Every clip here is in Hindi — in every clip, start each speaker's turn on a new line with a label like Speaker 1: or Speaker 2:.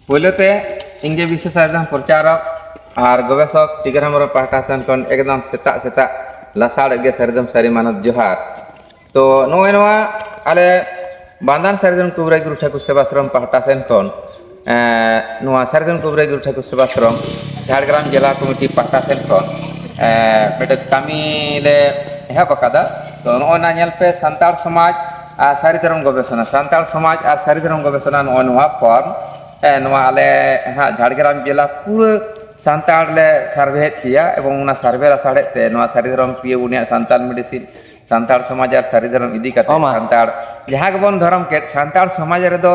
Speaker 1: पहलेते इंगे विशेष एकदम प्रचारक और गवेषक टिगर हमर पाहटा सन कन एकदम सेता सेता लासाड़ गे सरदम सारी मानत जोहार तो नोएनवा आले बांदान सरदम कुबराई गुरु ठाकुर सेवाश्रम पाहटा सन कन नोआ सरदम कुबराई गुरु ठाकुर सेवाश्रम झाड़ग्राम जिला कमिटी पाहटा सन कन बेटे कमी ले एहब अकादा तो नोना नेल पे संताल समाज और सारी धर्म गवेषणा संताल समाज और सारी धर्म गवेषणा नोआ फॉर्म नोआ आले हाँ झाड़ग्राम जिला पूरा संताल ले सर्वे थिया एवं उना सर्वे साड़े ते नोआ सारी धर्म पिए उनिया संताल मेडिसिन संताल समाज और सारी धर्म इदी करते संताल जहाँ गबन धर्म के संताल समाज रे दो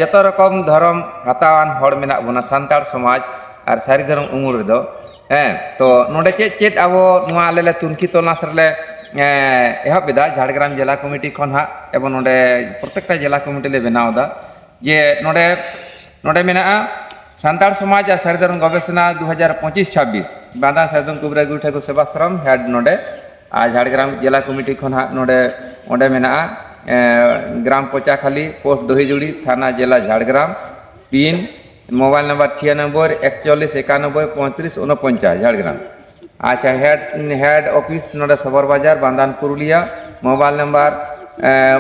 Speaker 1: जत रकम धर्म हतावान हड़ मेना बना संताल समाज और सारी धर्म उमुर रे दो तो नोडे चेत चेत आबो नोआ आले ले तुनखी तलाश रे एहब बेदा झाड़ग्राम जिला कमिटी खन हा एवं नोडे प्रत्येकटा जिला कमिटी ले बनावदा जे नोडे नोडे मेना संताल समाज और सारी धर्म गवेषणा 2025-26 बांदा सरदम कुबराई गुरु ठाकुर सेवाश्रम हेड नोडे झाड़ग्राम जिला कमिटी खन हा नोडे ओंडे मेना ग्राम पोचाखाली पोस्ट दोहीजुड़ी थाना जिला Jhargram pin mobile number 96 41 91 35 49 Jhargram अच्छा हेड ऑफिस नोडे सबर बाजार बांदान पुरुलिया मोबाइल नंबर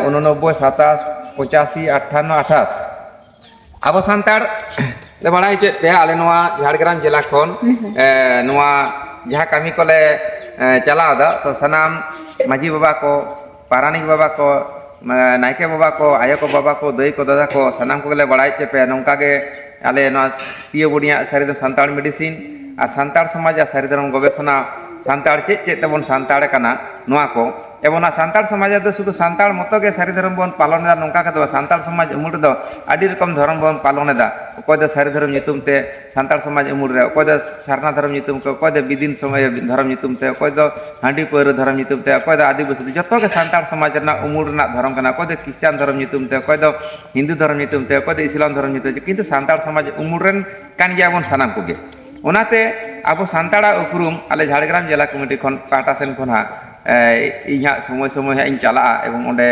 Speaker 1: 89 27 85 58 28 अब संताड़ ले बड़ा चेत पे आले नोआ झाड़ग्राम जिला खन नोआ जहाँ कमी को ले चलादा तो सनाम माजी बाबा को पारानिक बाबा को नायके बाबा को आयो को बाबा को दई को दादा को सनाम को ले बड़ा चेत पे नौका के आले नोआ पिए बुढ़िया सारी दम संताड़ मेडिसिन और संताड़ समाज और सारी धर्म गवेषणा संताड़ चेत चेत तबन संताड़ कना नोआ को एवं संताड़ समाज दो शुद्ध संताड़ मत के सारी धर्म बन पालन नौका के संताड़ समाज उमुड़ दो आदि रकम धर्म बन पालन अकोय दो सारी धर्म नितुम ते संताड़ समाज उमुड़ रे अकोय दो सारना धर्म नितुम के अकोय दो बिदिन समय धर्म नितुम ते अकोय दो हांडी पौर धर्म नितुम ते अकोय दो आदिवासी जतो के संताड़ समाज रना उमुड़ रना धर्म कना अकोय दो क्रिश्चियन धर्म नितुम ते अकोय दो हिंदू धर्म नितुम ते अकोय दो इस्लाम धर्म नितुम ते किंतु संताड़ समाज उमुड़ रन कान गया बन सानाम कोगे ओनाते अब संताड़ा उपरूम आले झाड़ग्राम जिला कमिटी खन पाटा सेन खन हा इहा समय समय इन चला एवं ओंडे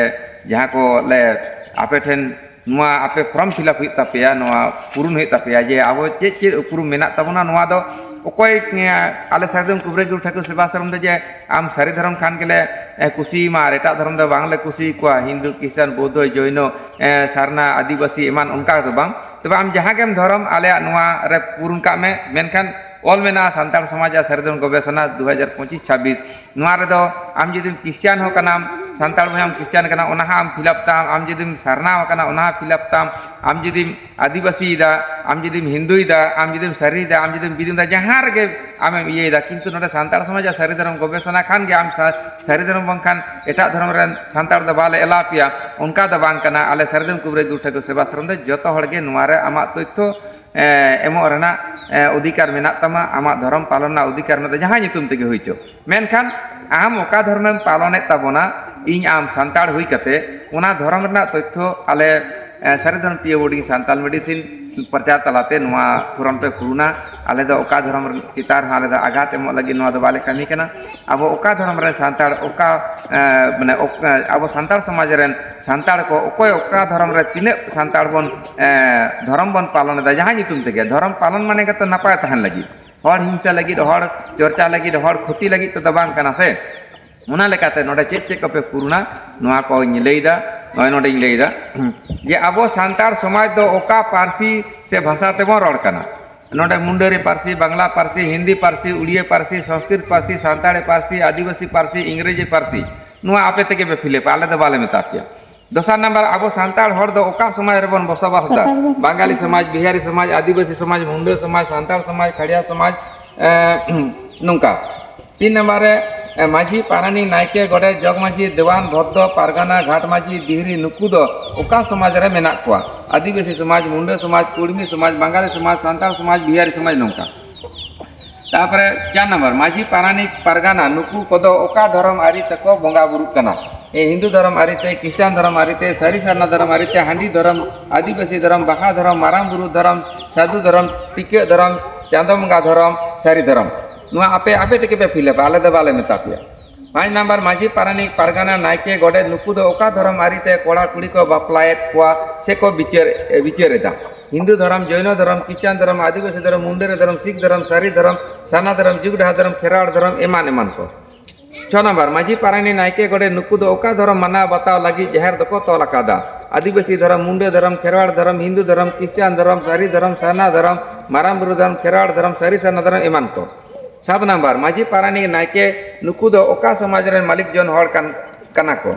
Speaker 1: जहाँ को ले आपे ठेन नुआ आपे फॉर्म फिलअप हुई तापेया नुआ पूर्ण हुई तापेया जे अब चे चे उपरूम मेना तबना नुआ दो अकोय आले सरदम कुबराई गुरु ठाकुर सेवाश्रम दे जे आम सारी धर्म खान के ले कुशी मा एटा धर्म दे बांगले कुशी को हिंदू क्रिश्चियन बौद्ध जैन सारना आदिवासी एमान उनका दो बांग तबे आम जहाँ के धर्म आले नुआ रे पूर्ण का में मेनखान ऑल मेना संताल समाज सारी धर्म गवेषणा 2025-26 नुआ रे दो आम जदि क्रिश्चियन हो कनाम संताल में आम क्रिश्चियन कना ओना आम फिलअप ताम आम जदि सारना कना ओना फिलअप ताम आम जदि आदिवासी दा आम जदि हिंदू दा आम जदि सारी दा आम जदि बिदिन दा जहाँ रे आम ये दा किंतु नोडे संताल समाज सारी धर्म गवेषणा खान के आम सारी धर्म बंखान एटा धर्म रे संताल दा बाले एला पिया उनका दा बांग कना आले सारी धर्म कुबराई गुरु ठाकुर सेवाश्रम दे जतो हड़ के नुआ रे आमा तथ्य एमो रना अधिकार मेना तमा आमा धर्म पालन अधिकार में जहाँ नितुम तेगे होइचो मेनखान आम ओका धर्म पालने ताबोना इन आम संताड़ हुई कते उना धर्म रना तथ्य आले सारी धर्म पिए बोर्डिंग संताल मेडिसिन प्रचार तलाते नुआ फॉर्म पे खुलना आले दो ओका धर्म चितार आले दो आघात एमो लगी नुआ दो बाले कमी कना अब ओका धर्म रे संताड़ ओका माने अब संताड़ समाज रे संताड़ को ओकोय ओका धर्म रे तिने संताड़ बन धर्म बन पालन दा जहाँ नितुम तेगे धर्म पालन माने के तो नपाय तहन लगी हर हिंसा लगी हर चर्चा लगी हर क्षति लगी तो बांग कना से ओना लेकाते नोडे चेक चेक पे पुरुना नुआ को लेदा नय नोडे लेदा जे अब संताड़ समाज दो ओका पारसी से भाषा तेबो रड़ कना नोडे मुंडेरी पारसी बांग्ला पारसी हिंदी पारसी उड़िया पारसी संस्कृत पारसी संताड़ी पारसी आदिवासी पारसी इंग्रेजी पारसी नुआ आपे तेगे पे फिले आले दो बाले में तापिया दोसर नंबर अब संताड़ हर दो ओका समाज रे बन बसबास दा बांगाली समाज बिहारी समाज आदिवासी समाज मुंडे समाज संताड़ समाज खड़िया समाज नुका 3 नंबर माझी पारानी नायके गड़े जग माझी देवान भद्द पारगाना घाट माझी दिहरी नुकु दो ओका समाज रे मेना कोआ आदिवासी समाज मुंडे समाज कुड़मी समाज बांगाली समाज संताल समाज बिहारी समाज नौका तापरे 4 नंबर माझी पारानी पारगाना नुकु कोदो ओका धर्म आरी तको बोंगा बुरु कना ए हिंदू धर्म आरीते क्रिश्चियन धर्म आरीते सारी सारना धर्म आरीते हांडी धर्म आदिवासी धर्म बाहा धर्म माराम बुरु धर्म साधु धर्म टिके धर्म चांदोमंगा धर्म सारी धर्म नुआ आपे आपे तेके पे फिले आले दो बाले मेता पिया 5 नंबर माझी पारानिक पारगाना नायके गड़े नुकु दो ओका धर्म आरीते कोड़ा कुड़ी को बापलायत कोआ से को विचार विचारेदा हिंदू धर्म जैन धर्म क्रिश्चियन धर्म आदिवासी धर्म मुंडेर धर्म सिख धर्म सारी धर्म साना धर्म जुगडाहा धर्म खेराड़ धर्म एमान एमान को 6 नंबर माजी पारानी नायके गड़े नुकु दो ओका धर्म मना बताव लगी जहर दको तोल अकादा आदिवासी धर्म मुंडे धर्म खेरवाड़ धर्म हिंदू धर्म क्रिश्चियन धर्म सारी धर्म साना धर्म माराम बुरु धर्म खेरवाड़ धर्म सारी साना धर्म एमान को 7 नंबर माजी पारानी नायके नुकु दो ओका समाज रे मालिक जन हड़ कना को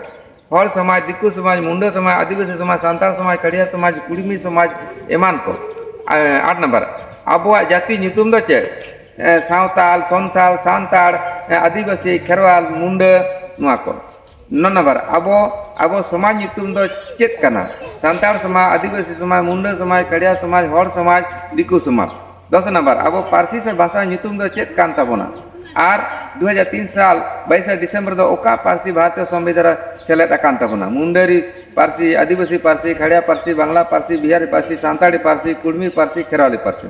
Speaker 1: हड़ समाज दिकु समाज मुंडे समाज आदिवासी समाज सांताल समाज कड़िया समाज कुड़मी समाज एमान को 8 नंबर आबुआ जाति ᱧᱩᱛᱩᱢ ᱫᱚ ᱪᱮᱫ सावताल संथाल सांताड़ आदिवासी खेरवाल मुंडे नुआ को 9 नंबर आबो आबो समाज ᱧᱩᱛᱩᱢ ᱫᱚ चेत कना सांताड़ समाज आदिवासी समाज मुंडे समाज कड़िया समाज हड़ समाज दिकु समाज 10 नंबर आबो पारसी से भाषा ᱧᱩᱛᱩᱢ ᱫᱚ चेत कान ताबोना और 2003 साल 22 डिसेम्बर दो ओका पारसी भारतीय संविधान सेलेद आकान ताबोना मुंडेरी पारसी आदिवासी पारसी खड़िया पारसी बांग्ला पारसी बिहारी पारसी सांताड़ी पारसी कुड़मी पारसी खेराली पारसी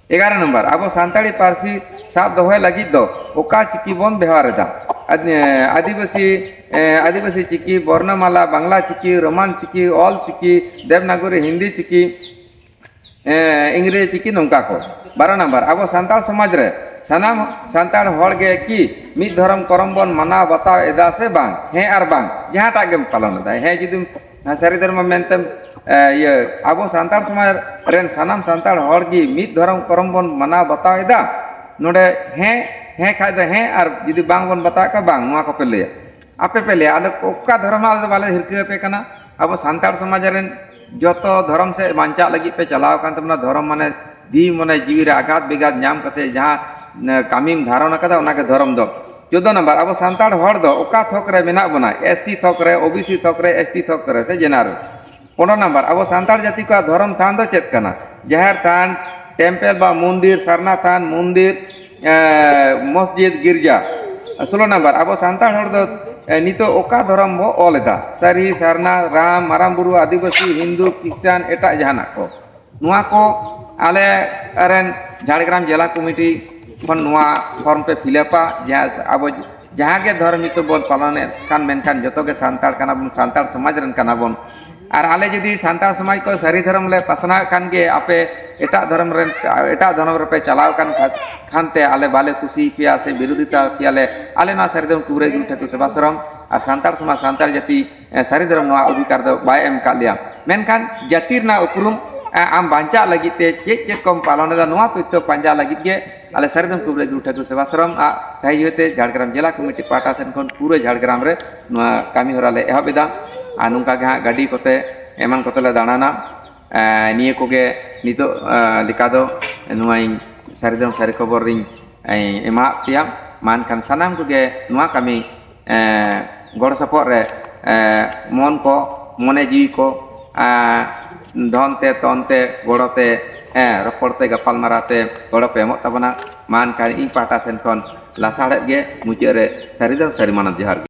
Speaker 1: 11 नंबर अब सांताड़ी पारसी साब दोहे लगी दो ओका चिकी बन व्यवहार आदिवासी चिकी वर्णमाला बांग्ला चिकी रोमान चिकी ऑल चिकी देवनागरी हिंदी चिकी इंग्रेजी चिकी नौका को 12 नंबर अब सांताल समाज रे सानाम सांताड़ हड़ गे की मिद धर्म करम बन मना बताव एदा से बांग हे आर बांग जहाटा गेम पालन दा हे जुदि सारी धर्म मेनतेम ये अब सांताड़ समाज रेन सानाम सांताड़ हड़ गी मिद धर्म करम बन मना बताव एदा नोडे हे खाय द हे आर जुदि बांग बन बता का बांग नुआ को पे ले आपे पे ले आले ओका धर्म आले बाले हिरके पे कना अब सांताड़ समाज रेन जतो धर्म से बांचा लगी पे चलाव कान तमना धर्म माने दी मने जीवी रे आघात बिघात नाम कते जहां कामीम धारण कदा ओनाके धर्म दो 14 नंबर अब सांताड़ हड़ दो ओका थोक रे मेना बना एससी थोक रे ओबीसी थोक रे एसटी थोक रे से जेनार 15 नंबर अब सांताड़ जाति का धर्म थान दो चेत कना जहर थान टेम्पल बा मंदिर सरना थान मंदिर मस्जिद गिरजा 16 नंबर अब सांताड़ हड़ दो नितो ओका धर्म बो ओलेदा सारी सरना राम माराम बुरु आदिवासी हिंदू क्रिश्चियन एटा जहाना को नुआ को आले अरेन झाड़ग्राम जिला कमिटी खन नुआ फॉर्म पे फिलअपा जहाँ अब जहाँ के धर्म तो बोल पालन कान मेनकान जतो के सांताड़ काना बन सांताड़ समाज रन काना बन और आले जदि सांताड़ समाज को सारी धर्म ले पसना कान के आपे एटा धर्म रे पे चलाव कान खानते आले बाले खुशी पिया से विरोधिता पियाले आले ना सारी धर्म टूरे गुठे को सेवाश्रम और सांताड़ समाज सांताड़ जाति सारी धर्म नुआ अधिकार दो बाय एम का लिया मेनकान जातिर ना उपरुम आम बांचा लगी ते चेक कम पालन नुआ तो पांजा लगी के आले सारी धर्म टूरे गुठे को सेवाश्रम सही होते झाड़ग्राम जिला कमिटी पाटा सेन खन पूरे झाड़ग्राम रे नुआ कामी होरा ले एहबेदा आ नुका गे हाँ गाड़ी कोते एमान कोते ले दाणाना निये कोगे नितो लिका दो नुआ सारी धर्म सारी खबर रिंग एमा पिया मान खान सानाम कोगे नुआ कामी गड़ सपोर्ट रे मन को मने जीवी को धनते तनते गड़ते रपड़ते गपाल माराते गड़ पे एमत ताबना मान खान इन पाटा सेन खन लासाड़े गे मुचाद रे सारी धर्म सारी मानत जोहार।